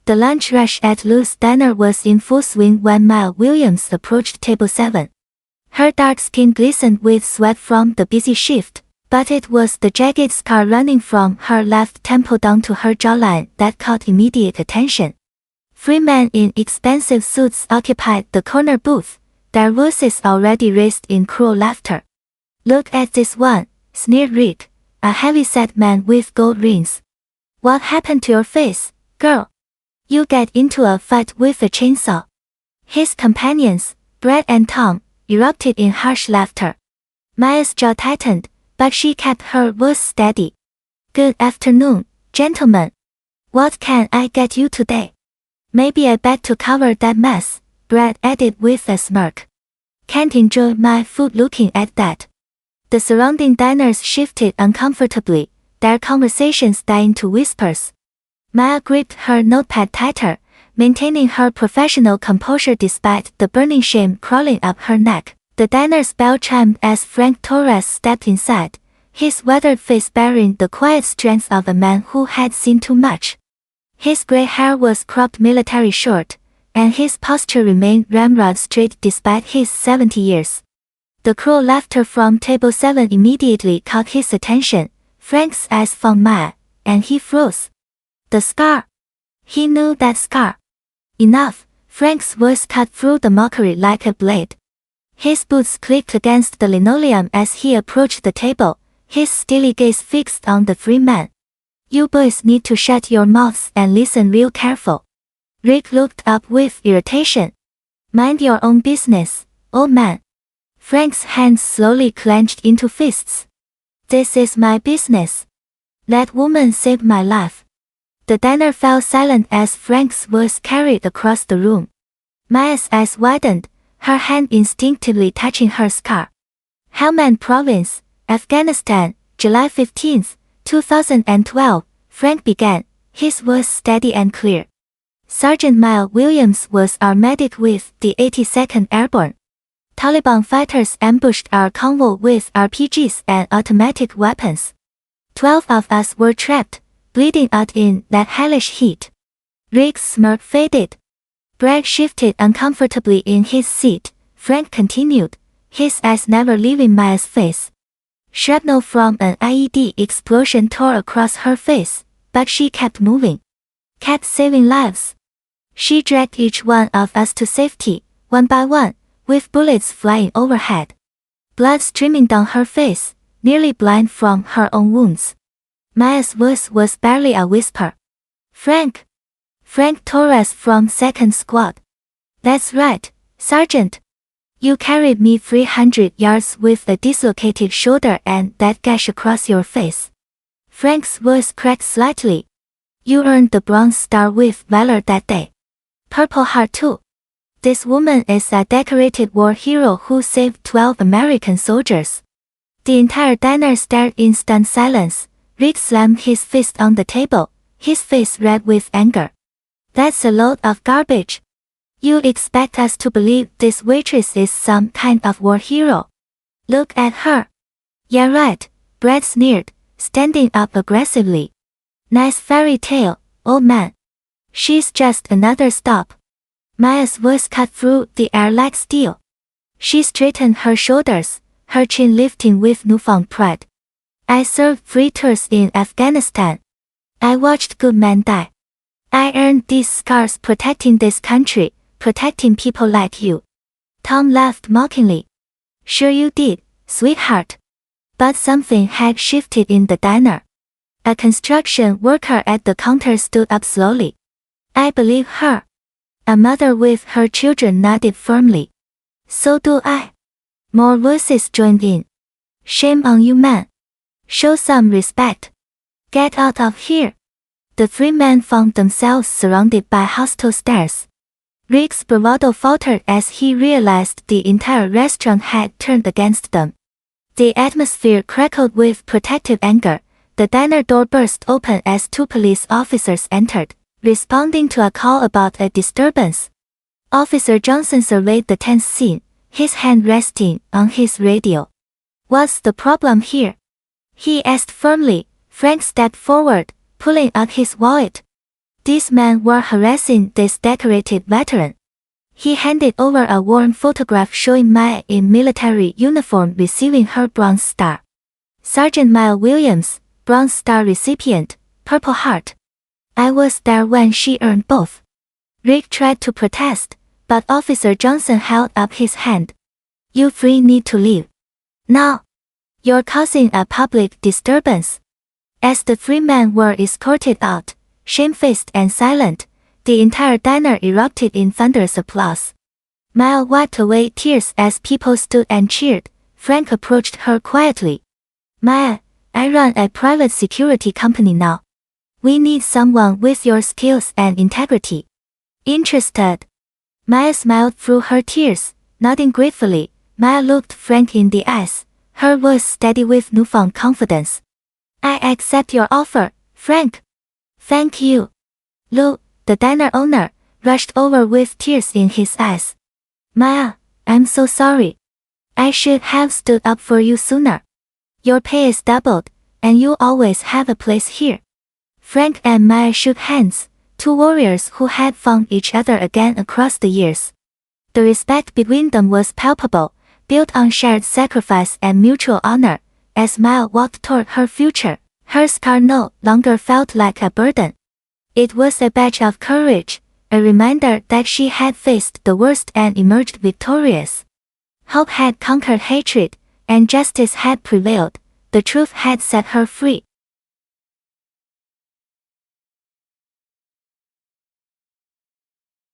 The lunch rush at Lou's Diner was in full swing when Maya Williams approached table 7. Her dark skin glistened with sweat from the busy shift, but it was the jagged scar running from her left temple down to her jawline that caught immediate attention. Three men in expensive suits occupied the corner booth, their voices already raised in cruel laughter. "Look at this one," sneered Rick, a heavy-set man with gold rings. "What happened to your face, girl? You get into a fight with a chainsaw." His companions, Brett and Tom, erupted in harsh laughter. Maya's jaw tightened, but she kept her voice steady. "Good afternoon, gentlemen. What can I get you today?" "Maybe I beg to cover that mess," Brett added with a smirk. "Can't enjoy my food looking at that." The surrounding diners shifted uncomfortably, their conversations dying to whispers. Maya gripped her notepad tighter, maintaining her professional composure despite the burning shame crawling up her neck. The diner's bell chimed as Frank Torres stepped inside, his weathered face bearing the quiet strength of a man who had seen too much. His gray hair was cropped military short, and his posture remained ramrod straight despite his 70 years. The cruel laughter from table 7 immediately caught his attention. Frank's eyes found Maya, and he froze. The scar. He knew that scar. Enough, Frank's voice cut through the mockery like a blade. His boots clicked against the linoleum as he approached the table, his steely gaze fixed on the three men. "You boys need to shut your mouths and listen real careful." Rick looked up with irritation. "Mind your own business, old man." Frank's hands slowly clenched into fists. "This is my business. That woman saved my life." The diner fell silent as Frank's voice carried across the room. Maya's eyes widened, her hand instinctively touching her scar. "Helmand Province, Afghanistan, July 15, 2012, Frank began, his voice steady and clear. "Sergeant Maya Williams was our medic with the 82nd Airborne. Taliban fighters ambushed our convoy with RPGs and automatic weapons. 12 of us were trapped, bleeding out in that hellish heat." Rick's smirk faded. Bragg shifted uncomfortably in his seat. Frank continued, his eyes never leaving Maya's face. Shrapnel from an IED explosion tore across her face, but she kept moving. Kept saving lives. She dragged each one of us to safety, one by one, with bullets flying overhead. Blood streaming down her face, nearly blind from her own wounds. Maya's voice was barely a whisper. "Frank. Frank Torres from 2nd Squad. That's right, Sergeant. You carried me 300 yards with a dislocated shoulder and that gash across your face." Frank's voice cracked slightly. "You earned the Bronze Star with valor that day. Purple Heart too. This woman is a decorated war hero who saved 12 American soldiers." The entire diner stared in stunned silence. Rick slammed his fist on the table, his face red with anger. "That's a load of garbage. You expect us to believe this waitress is some kind of war hero? Look at her." "Yeah right," Brett sneered, standing up aggressively. "Nice fairy tale, old man. She's just another stop." Maya's voice cut through the air like steel. She straightened her shoulders, her chin lifting with newfound pride. "I served 3 tours in Afghanistan. I watched good men die. I earned these scars protecting this country, protecting people like you." Tom laughed mockingly. "Sure you did, sweetheart." But something had shifted in the diner. A construction worker at the counter stood up slowly. "I believe her." A mother with her children nodded firmly. "So do I." More voices joined in. "Shame on you man. Show some respect. Get out of here." The three men found themselves surrounded by hostile stares. Rick's bravado faltered as he realized the entire restaurant had turned against them. The atmosphere crackled with protective anger. The diner door burst open as 2 police officers entered, responding to a call about a disturbance. Officer Johnson surveyed the tense scene, his hand resting on his radio. "What's the problem here?" he asked firmly. Frank stepped forward, pulling out his wallet. These men were harassing this decorated veteran. He handed over a worn photograph showing Maya in military uniform receiving her Bronze Star. Sergeant Maya Williams, Bronze Star recipient, Purple Heart. I was there when she earned both. Rick tried to protest, but Officer Johnson held up his hand. You three need to leave. Now. You're causing a public disturbance. As the three men were escorted out, shamefaced and silent, the entire diner erupted in thunderous applause. Maya wiped away tears as people stood and cheered. Frank approached her quietly. Maya, I run a private security company now. We need someone with your skills and integrity. Interested? Maya smiled through her tears, nodding gratefully. Maya looked Frank in the eyes, her voice steady with newfound confidence. I accept your offer, Frank. Thank you. Lou, the diner owner, rushed over with tears in his eyes. Maya, I'm so sorry. I should have stood up for you sooner. Your pay is doubled, and you always have a place here. Frank and Maya shook hands, two warriors who had found each other again across the years. The respect between them was palpable, built on shared sacrifice and mutual honor. As Maya walked toward her future, her scar no longer felt like a burden. It was a badge of courage, a reminder that she had faced the worst and emerged victorious. Hope had conquered hatred, and justice had prevailed. The truth had set her free.